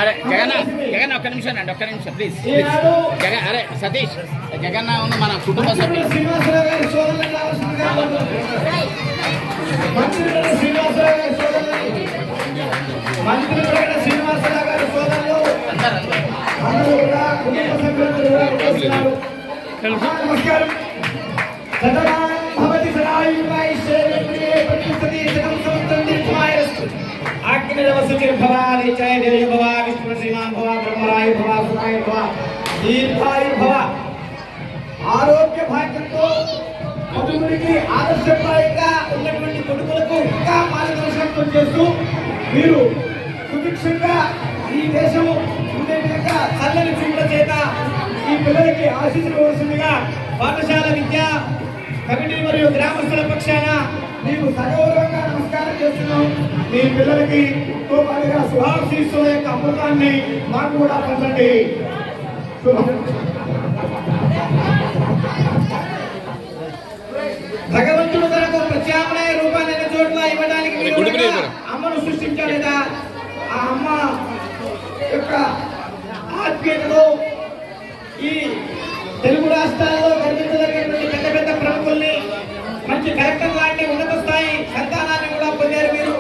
అరే జగన్ జగన్ ఒక్క నిమిషం అండి, ఒక్క నిమిషం ప్లీజ్. జగన్ అరే సతీష్ జగన్ ఉన్న మన కుటుంబ సభ్యులు నమస్కారం. ఆరోగ్య భాగ్యంతో మధుగురికి ఆదర్శప్రాయంగా ఉన్నటువంటి కొడుకులకు ఇంకా మార్గదర్శకత్వం చేస్తూ మీరు సుభిక్షంగా ఈ దేశము ఉండే విధంగా చల్లని చూపుల చేత ఈ పిల్లలకి ఆశించవలసిందిగా పాఠశాల విద్య కమిటీ మరియు గ్రామస్తుల పక్షాన మీకు సగౌరవంగా నమస్కారం చేస్తున్నాం. మీ పిల్లలకి తో పాటుగా సుహాశీస్సుల యొక్క అమృతాన్ని మాకు కూడా పంచండి. భగవంతుడు తనకు ప్రత్యామ్నాయ రూపాన్ని చోట్ల ఇవ్వడానికి అమ్మను సృష్టించాలేదా? ఆ అమ్మ యొక్క ఆత్మీయతలో ఈ తెలుగు రాష్ట్రాల్లో కనిపించదగినటువంటి పెద్ద పెద్ద ప్రముఖుల్ని, మంచి కలెక్టర్ లాంటి ఉన్నత స్థాయి సంతానాన్ని కూడా పొందారు. మీరు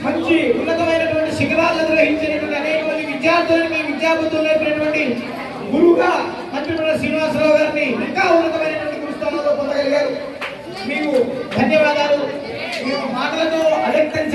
మంచి ఉన్నతమైనటువంటి శిఖరాలను గ్రహించినటువంటి అనేక మంది విద్యార్థులను మీ విద్యాబుద్ధులు నేర్పినటువంటి గురువుగా మంత్రిమండలి శ్రీనివాసరావు గారిని ఇంకా ఉన్నతమైనటువంటి గురుస్థానంలో పొందగలిగారు. మీకు ధన్యవాదాలు. మీరు మాటలతో అవ్యక్తం